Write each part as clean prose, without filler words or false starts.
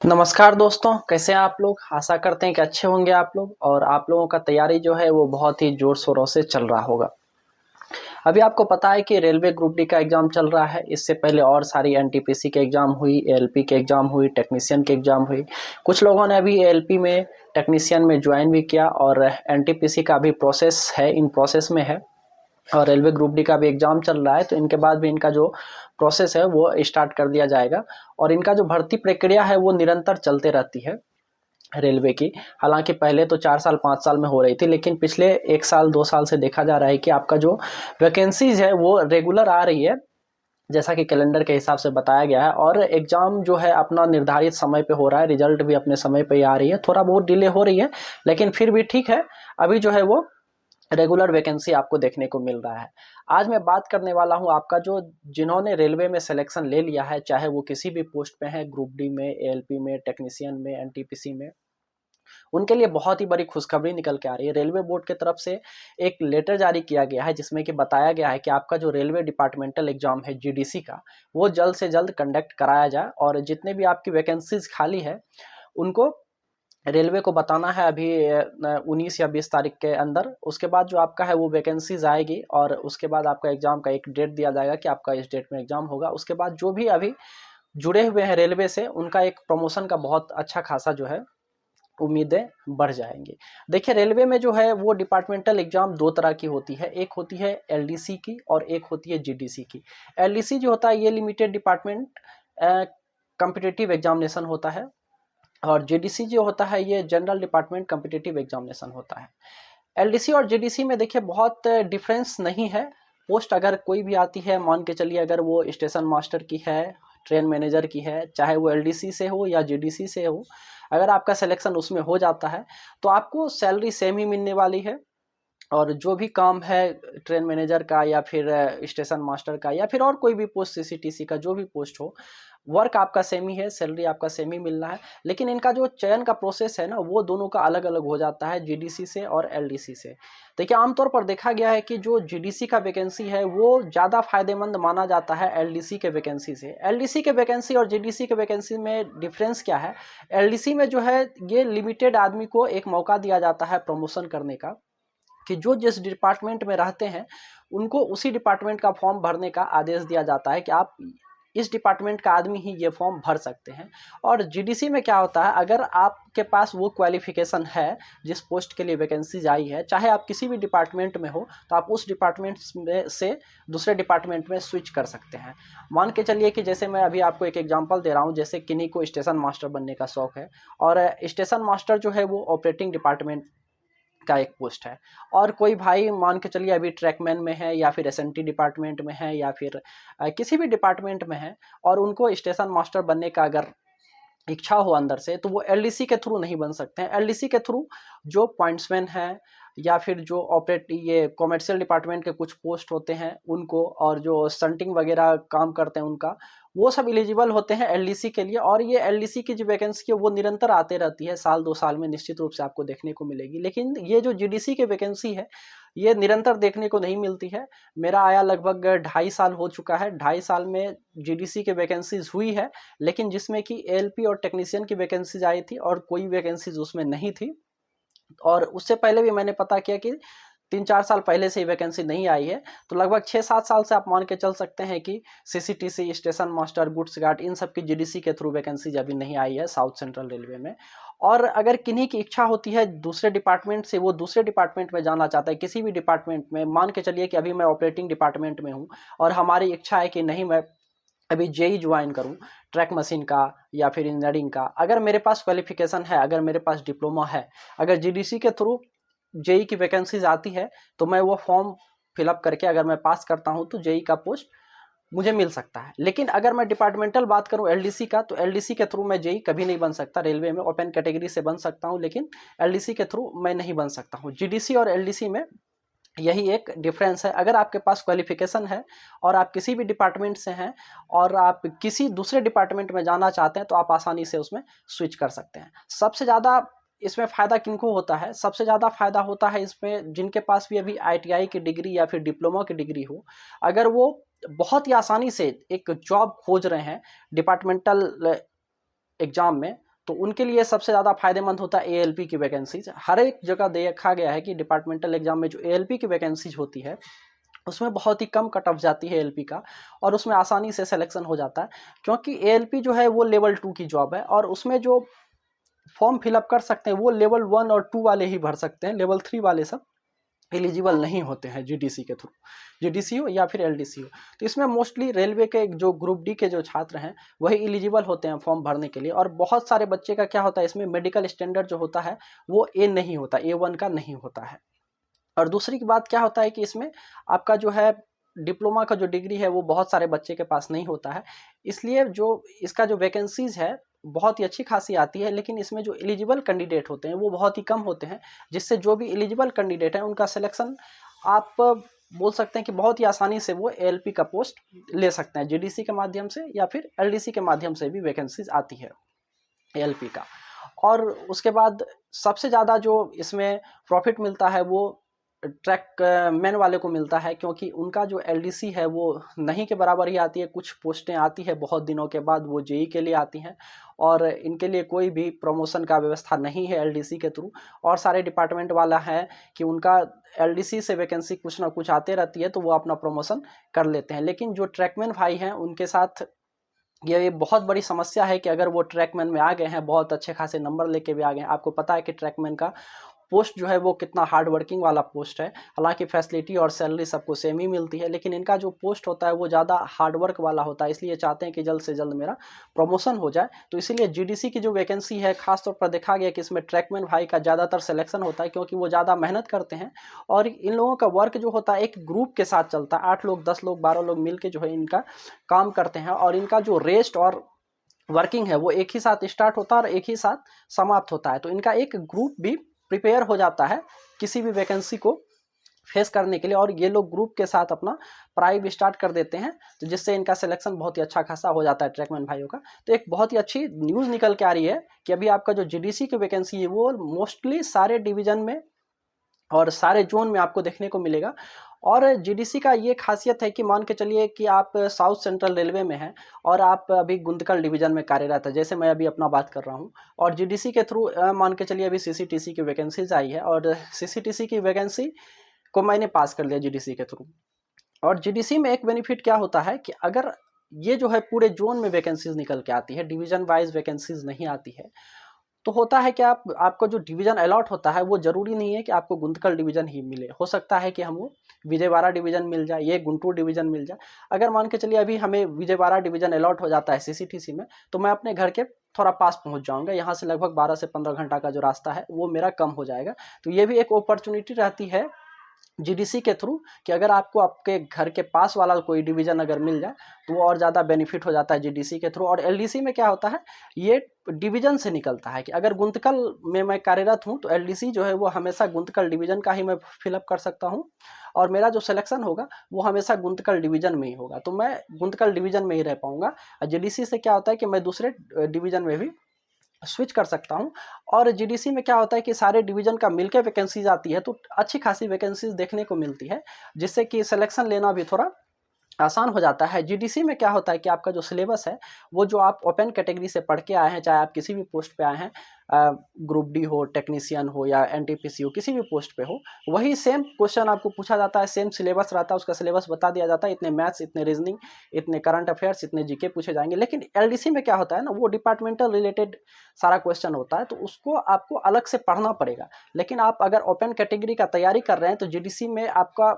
नमस्कार दोस्तों, कैसे हैं आप लोग। आशा करते हैं कि अच्छे होंगे आप लोग और आप लोगों का तैयारी जो है वो बहुत ही जोर शोरों से चल रहा होगा। अभी आपको पता है कि रेलवे ग्रुप डी का एग्जाम चल रहा है। इससे पहले और सारी एनटीपीसी के एग्जाम हुई, एएलपी के एग्जाम हुई, टेक्नीशियन के एग्जाम हुई। कुछ लोगों ने अभी एएलपी में, टेक्नीशियन में ज्वाइन भी किया और एनटीपीसी का भी प्रोसेस है, इन प्रोसेस में है। और रेलवे ग्रुप डी का भी एग्जाम चल रहा है, तो इनके बाद भी इनका जो प्रोसेस है वो स्टार्ट कर दिया जाएगा। और इनका जो भर्ती प्रक्रिया है वो निरंतर चलते रहती है रेलवे की। हालांकि पहले तो 4 साल 5 साल में हो रही थी, लेकिन पिछले 1 साल 2 साल से देखा जा रहा है कि आपका जो वैकेंसीज है वो रेगुलर आ रही है, जैसा कि कैलेंडर के हिसाब से बताया गया है। और एग्जाम जो है अपना निर्धारित समय पे हो रहा है, रिजल्ट भी अपने समय पे ही आ रही है। थोड़ा बहुत डिले हो रही है, लेकिन फिर भी ठीक है। अभी जो है वो रेगुलर वैकेंसी आपको देखने को मिल रहा है। आज मैं बात करने वाला हूं आपका जो जिन्होंने रेलवे में सिलेक्शन ले लिया है, चाहे वो किसी भी पोस्ट पे है, ग्रुप डी में, एएलपी में, टेक्नीशियन में, एनटीपीसी में, उनके लिए बहुत ही बड़ी खुशखबरी निकल के आ रही है। रेलवे बोर्ड की तरफ से एक लेटर जारी किया गया है जिसमें कि बताया गया है कि आपका जो रेलवे डिपार्टमेंटल एग्जाम है जीडीसी का, वो जल्द से जल्द कंडक्ट कराया जाए। और जितने भी आपकी वैकेंसीज खाली है उनको रेलवे को बताना है अभी 19 या 20 तारीख के अंदर। उसके बाद जो आपका है वो वैकेंसीज आएगी और उसके बाद आपका एग्जाम का एक डेट दिया जाएगा कि आपका इस डेट में एग्जाम होगा। उसके बाद जो भी अभी जुड़े हुए हैं रेलवे से, उनका एक प्रमोशन का बहुत अच्छा खासा जो है उम्मीदें बढ़ जाएंगी। देखिए, रेलवे में जो है वो डिपार्टमेंटल एग्जाम दो तरह की होती है। एक होती है एलडीसी की और एक होती है जीडीसी की। एलडीसी जो होता है ये लिमिटेड डिपार्टमेंट कॉम्पिटिटिव एग्जामिनेशन होता है, और जीडीसी जो होता है ये जनरल डिपार्टमेंट कॉम्पिटिटिव एग्जामिनेशन होता है। एलडीसी और जीडीसी में देखिए बहुत डिफरेंस नहीं है। पोस्ट अगर कोई भी आती है, मान के चलिए अगर वो स्टेशन मास्टर की है, ट्रेन मैनेजर की है, चाहे वो एलडीसी से हो या जीडीसी से हो, अगर आपका सिलेक्शन उसमें हो जाता है तो आपको सैलरी सेम ही मिलने वाली है। और जो भी काम है ट्रेन मैनेजर का या फिर स्टेशन मास्टर का या फिर और कोई भी पोस्ट, सीसीटीसी का जो भी पोस्ट हो, वर्क आपका सेम ही है, सैलरी आपका सेम ही मिलना है। लेकिन इनका जो चयन का प्रोसेस है ना, वो दोनों का अलग अलग हो जाता है, जीडीसी से और एलडीसी से। देखिए, आमतौर पर देखा गया है कि जो जीडीसी का वैकेंसी है वो ज़्यादा फायदेमंद माना जाता है एलडीसी के वैकेंसी से। एलडीसी के वैकेंसी और जीडीसी के वैकेंसी में डिफरेंस क्या है? एलडीसी में जो है ये लिमिटेड आदमी को एक मौका दिया जाता है प्रमोशन करने का, कि जो जिस डिपार्टमेंट में रहते हैं उनको उसी डिपार्टमेंट का फॉर्म भरने का आदेश दिया जाता है कि आप इस डिपार्टमेंट का आदमी ही ये फॉर्म भर सकते हैं। और जीडीसी में क्या होता है, अगर आपके पास वो क्वालिफिकेशन है जिस पोस्ट के लिए वैकेंसीज आई है, चाहे आप किसी भी डिपार्टमेंट में हो, तो आप उस डिपार्टमेंट में से दूसरे डिपार्टमेंट में स्विच कर सकते हैं। मान के चलिए कि जैसे मैं अभी आपको एक एग्जांपल दे रहा हूँ, जैसे किन्हीं को स्टेशन मास्टर बनने का शौक है, और स्टेशन मास्टर जो है वो ऑपरेटिंग डिपार्टमेंट का एक पोस्ट है। और कोई भाई मान के चलिए अभी ट्रैकमैन में है या फिर एसएनटी डिपार्टमेंट में है या फिर किसी भी डिपार्टमेंट में है, और उनको स्टेशन मास्टर बनने का अगर इच्छा हो अंदर से, तो वो एलडीसी के थ्रू नहीं बन सकते हैं। एलडीसी के थ्रू जो पॉइंट्समैन है या फिर जो ऑपरेट ये कॉमर्शियल डिपार्टमेंट के कुछ पोस्ट होते हैं उनको, और जो स्टंटिंग वगैरह काम करते हैं उनका, वो सब एलिजिबल होते हैं एलडीसी के लिए। और ये एलडीसी की जो वैकेंसी है वो निरंतर आते रहती है, साल 2 साल में निश्चित रूप से आपको देखने को मिलेगी। लेकिन ये जो जीडीसी की वैकेंसी है ये निरंतर देखने को नहीं मिलती है। मेरा आया लगभग 2.5 साल हो चुका है, 2.5 साल में जीडीसी के वैकेंसीज हुई है, लेकिन जिसमें कि एएलपी और टेक्नीशियन की वैकेंसीज आई थी और कोई वैकेंसीज उसमें नहीं थी। और उससे पहले भी मैंने पता किया कि 3-4 साल पहले से ही वैकेंसी नहीं आई है। तो लगभग 6-7 साल से आप मान के चल सकते हैं कि CCTC, station master, goods guard, इन सब की जीडीसी के थ्रू वैकेंसी अभी नहीं आई है साउथ सेंट्रल रेलवे में। और अगर किन्हीं की इच्छा होती है दूसरे डिपार्टमेंट से, वो दूसरे डिपार्टमेंट में जाना चाहता है, किसी भी डिपार्टमेंट में, मान के चलिए कि अभी मैं ऑपरेटिंग डिपार्टमेंट में हूँ और हमारी इच्छा है कि नहीं मैं अभी जेई ज्वाइन करूं, ट्रैक मशीन का या फिर इंजीनियरिंग का, अगर मेरे पास क्वालिफिकेशन है, अगर मेरे पास डिप्लोमा है, अगर जीडीसी के थ्रू जेई की वैकेंसीज आती है, तो मैं वो फॉर्म फिलअप करके अगर मैं पास करता हूं तो जेई का पोस्ट मुझे मिल सकता है। लेकिन अगर मैं डिपार्टमेंटल बात करूं एलडीसी का, तो एलडीसी के थ्रू मैं जेई कभी नहीं बन सकता। रेलवे में ओपन कैटेगरी से बन सकता हूं, लेकिन एलडीसी के थ्रू मैं नहीं बन सकता हूं। जीडीसी और एलडीसी में यही एक डिफरेंस है। अगर आपके पास क्वालिफिकेशन है और आप किसी भी डिपार्टमेंट से हैं और आप किसी दूसरे डिपार्टमेंट में जाना चाहते हैं, तो आप आसानी से उसमें स्विच कर सकते हैं। सबसे ज़्यादा इसमें फ़ायदा किनको होता है? सबसे ज़्यादा फ़ायदा होता है इसमें जिनके पास भी अभी आईटीआई की डिग्री या फिर डिप्लोमा की डिग्री हो। अगर वो बहुत ही आसानी से एक जॉब खोज रहे हैं डिपार्टमेंटल एग्जाम में, तो उनके लिए सबसे ज़्यादा फायदेमंद होता है एएलपी की वैकेंसीज। हर एक जगह देखा गया है कि डिपार्टमेंटल एग्जाम में जो एएलपी की वैकेंसीज होती है उसमें बहुत ही कम कट ऑफ जाती है एएलपी का, और उसमें आसानी से सिलेक्शन हो जाता है, क्योंकि एएलपी जो है वो लेवल 2 की जॉब है, और उसमें जो फॉर्म फिलअप कर सकते हैं वो लेवल 1 और 2 वाले ही भर सकते हैं। लेवल 3 वाले सब एलिजिबल नहीं होते हैं जीडीसी के थ्रू, जीडीसी हो या फिर एलडीसी हो। तो इसमें मोस्टली रेलवे के जो ग्रुप डी के जो छात्र हैं वही एलिजिबल होते हैं फॉर्म भरने के लिए। और बहुत सारे बच्चे का क्या होता है, इसमें मेडिकल स्टैंडर्ड जो होता है वो ए नहीं होता, A1 का नहीं होता है। और दूसरी की बात क्या होता है कि इसमें आपका जो है डिप्लोमा का जो डिग्री है वो बहुत सारे बच्चे के पास नहीं होता है, इसलिए जो इसका जो वैकेंसीज है बहुत ही अच्छी खासी आती है, लेकिन इसमें जो एलिजिबल कैंडिडेट होते हैं वो बहुत ही कम होते हैं, जिससे जो भी एलिजिबल कैंडिडेट है उनका सिलेक्शन आप बोल सकते हैं कि बहुत ही आसानी से वो एएलपी का पोस्ट ले सकते हैं, जीडीसी के माध्यम से या फिर एलडीसी के माध्यम से भी वैकेंसीज आती है एएलपी का। और उसके बाद सबसे ज़्यादा जो इसमें प्रॉफिट मिलता है वो ट्रैक मैन वाले को मिलता है, क्योंकि उनका जो एलडीसी है वो नहीं के बराबर ही आती है। कुछ पोस्टें आती है बहुत दिनों के बाद, वो जेई के लिए आती हैं, और इनके लिए कोई भी प्रमोशन का व्यवस्था नहीं है एलडीसी के थ्रू। और सारे डिपार्टमेंट वाला है कि उनका एलडीसी से वैकेंसी कुछ ना कुछ आते रहती है, तो वो अपना प्रमोशन कर लेते हैं। लेकिन जो ट्रैकमैन भाई हैं उनके साथ ये बहुत बड़ी समस्या है कि अगर वो ट्रैकमैन में आ गए हैं, बहुत अच्छे खासे नंबर लेके भी आ गए हैं, आपको पता है कि ट्रैकमैन का पोस्ट जो है वो कितना हार्ड वर्किंग वाला पोस्ट है। हालांकि फैसिलिटी और सैलरी सबको सेम ही मिलती है, लेकिन इनका जो पोस्ट होता है वो ज़्यादा हार्ड वर्क वाला होता है, इसलिए चाहते हैं कि जल्द से जल्द मेरा प्रमोशन हो जाए। तो इसीलिए जीडीसी की जो वैकेंसी है खासतौर पर देखा गया कि इसमें ट्रैकमैन भाई का ज़्यादातर सिलेक्शन होता है, क्योंकि वो ज़्यादा मेहनत करते हैं। और इन लोगों का वर्क जो होता है एक ग्रुप के साथ चलता है, 8 लोग 10 लोग 12 लोग मिल के जो है इनका काम करते हैं, और इनका जो रेस्ट और वर्किंग है वो एक ही साथ स्टार्ट होता है और एक ही साथ समाप्त होता है। तो इनका एक ग्रुप भी प्रिपेयर हो जाता है किसी भी वैकेंसी को फेस करने के लिए, और ये लोग ग्रुप के साथ अपना पढ़ाई भी स्टार्ट कर देते हैं, तो जिससे इनका सिलेक्शन बहुत ही अच्छा खासा हो जाता है ट्रैकमैन भाइयों का। तो एक बहुत ही अच्छी न्यूज़ निकल के आ रही है कि अभी आपका जो जीडीसी की वैकेंसी है वो मोस्टली सारे डिवीजन में और सारे जोन में आपको देखने को मिलेगा। और जीडीसी का ये खासियत है कि मान के चलिए कि आप साउथ सेंट्रल रेलवे में हैं और आप अभी गुंतकल डिवीजन में कार्यरत है, जैसे मैं अभी अपना बात कर रहा हूँ, और जीडीसी के थ्रू मान के चलिए अभी सीसीटीसी की वैकेंसीज आई है, और सीसीटीसी की वैकेंसी को मैंने पास कर लिया जीडीसी के थ्रू। और जीडीसी में एक बेनिफिट क्या होता है कि अगर ये जो है पूरे जोन में वैकेंसीज निकल के आती है, डिवीजन वाइज वैकेंसीज नहीं आती है, तो होता है कि आपको जो डिवीजन अलॉट होता है वो जरूरी नहीं है कि आपको गुंतकल डिवीजन ही मिले, हो सकता है कि हमको विजयवाड़ा डिवीजन मिल जाए, ये गुंटूर डिवीजन मिल जाए। अगर मान के चलिए अभी हमें विजयवाड़ा डिवीजन अलॉट हो जाता है सीसीटीसी में, तो मैं अपने घर के थोड़ा पास पहुंच जाऊंगा, यहाँ से लगभग 12 से 15 घंटा का जो रास्ता है वो मेरा कम हो जाएगा। तो ये भी एक अपॉर्चुनिटी रहती है जीडीसी के थ्रू कि अगर आपको आपके घर के पास वाला कोई डिवीजन अगर मिल जाए तो वो और ज़्यादा बेनिफिट हो जाता है जीडीसी के थ्रू। और एलडीसी में क्या होता है, ये डिवीजन से निकलता है कि अगर गुंतकल में मैं कार्यरत हूँ तो एलडीसी जो है वो हमेशा गुंतकल डिवीजन का ही मैं फिलअप कर सकता हूँ, और मेरा जो सिलेक्शन होगा वो हमेशा गुंतकल डिवीजन में ही होगा, तो मैं गुंतकल डिवीजन में ही रह पाऊंगा। जीडीसी से क्या होता है कि मैं दूसरे डिवीजन में भी स्विच कर सकता हूं। और जीडीसी में क्या होता है कि सारे डिवीजन का मिलकर वैकेंसीज आती है, तो अच्छी खासी वैकेंसीज देखने को मिलती है, जिससे कि सिलेक्शन लेना भी थोड़ा आसान हो जाता है। जीडीसी में क्या होता है कि आपका जो सिलेबस है वो जो आप ओपन कैटेगरी से पढ़ के आए हैं, चाहे आप किसी भी पोस्ट पे आए हैं, ग्रुप डी हो, टेक्नीशियन हो या एनटीपीसी हो, किसी भी पोस्ट पे हो, वही सेम क्वेश्चन आपको पूछा जाता है, सेम सिलेबस रहता है, उसका सिलेबस बता दिया जाता है, इतने मैथ्स, इतने रीजनिंग, इतने करंट अफेयर्स, इतने जीके पूछे जाएंगे। लेकिन एलडीसी में क्या होता है ना, वो डिपार्टमेंटल रिलेटेड सारा क्वेश्चन होता है, तो उसको आपको अलग से पढ़ना पड़ेगा। लेकिन आप अगर ओपन कैटेगरी का तैयारी कर रहे हैं तो जीडीसी में आपका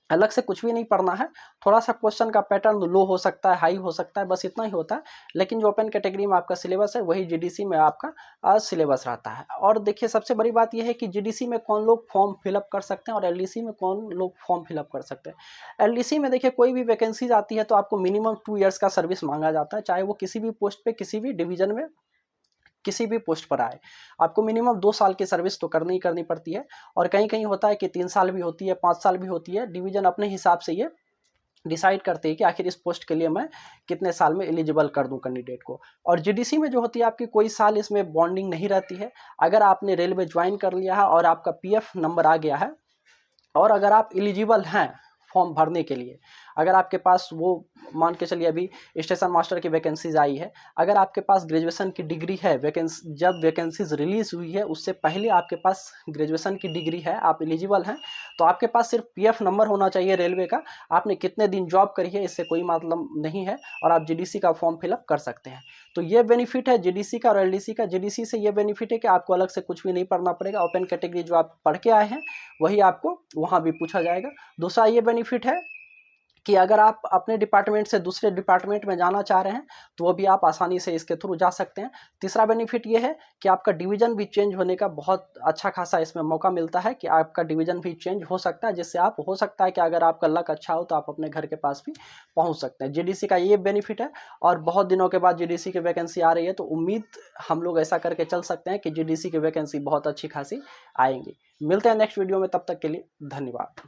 अलग से कुछ भी नहीं पढ़ना है, थोड़ा सा क्वेश्चन का पैटर्न लो हो सकता है, हाई हो सकता है, बस इतना ही होता है। लेकिन जो ओपन कैटेगरी में आपका सिलेबस है वही जीडीसी में आपका सिलेबस रहता है। और देखिए सबसे बड़ी बात यह है कि जीडीसी में कौन लोग फॉर्म फिलअप कर सकते हैं और एलडीसी में कौन लोग फॉर्म फिलअप कर सकते हैं। एलडीसी में देखिए कोई भी वैकेंसीज आती है तो आपको मिनिमम 2 ईयर्स का सर्विस मांगा जाता है, चाहे वो किसी भी पोस्ट पे, किसी भी डिवीजन में, किसी भी पोस्ट पर आए, आपको मिनिमम 2 साल की सर्विस तो करनी ही करनी पड़ती है। और कहीं कहीं होता है कि 3 साल भी होती है, 5 साल भी होती है, डिवीजन अपने हिसाब से ये डिसाइड करते हैं कि आखिर इस पोस्ट के लिए मैं कितने साल में एलिजिबल कर दूं कैंडिडेट को। और जीडीसी में जो होती है आपकी कोई साल इसमें बॉन्डिंग नहीं रहती है। अगर आपने रेलवे ज्वाइन कर लिया है और आपका पीएफ नंबर आ गया है, और अगर आप एलिजिबल हैं फॉर्म भरने के लिए, अगर आपके पास वो मान के चलिए अभी स्टेशन मास्टर की वैकेंसीज आई है, अगर आपके पास ग्रेजुएशन की डिग्री है, जब वैकेंसीज रिलीज हुई है उससे पहले आपके पास ग्रेजुएशन की डिग्री है, आप एलिजिबल हैं, तो आपके पास सिर्फ पीएफ नंबर होना चाहिए रेलवे का, आपने कितने दिन जॉब करी है इससे कोई मतलब नहीं है, और आप जीडीसी का फॉर्म फिलअप कर सकते हैं। तो ये बेनिफिट है जीडीसी का और एलडीसी का। जीडीसी से ये बेनिफिट है कि आपको अलग से कुछ भी नहीं पढ़ना पड़ेगा, ओपन कैटेगरी जो आप पढ़ के आए हैं वही आपको वहाँ भी पूछा जाएगा। दूसरा ये बेनिफिट है कि अगर आप अपने डिपार्टमेंट से दूसरे डिपार्टमेंट में जाना चाह रहे हैं तो वो भी आप आसानी से इसके थ्रू जा सकते हैं। तीसरा बेनिफिट ये है कि आपका डिवीज़न भी चेंज होने का बहुत अच्छा खासा इसमें मौका मिलता है कि आपका डिवीज़न भी चेंज हो सकता है, जिससे आप हो सकता है कि अगर आपका लक अच्छा हो तो आप अपने घर के पास भी पहुंच सकते हैं। जीडीसी का ये बेनिफिट है, और बहुत दिनों के बाद जीडीसी की वैकेंसी आ रही है तो उम्मीद हम लोग ऐसा करके चल सकते हैं कि जीडीसी की वैकेंसी बहुत अच्छी खासी आएंगी। मिलते हैं नेक्स्ट वीडियो में, तब तक के लिए धन्यवाद।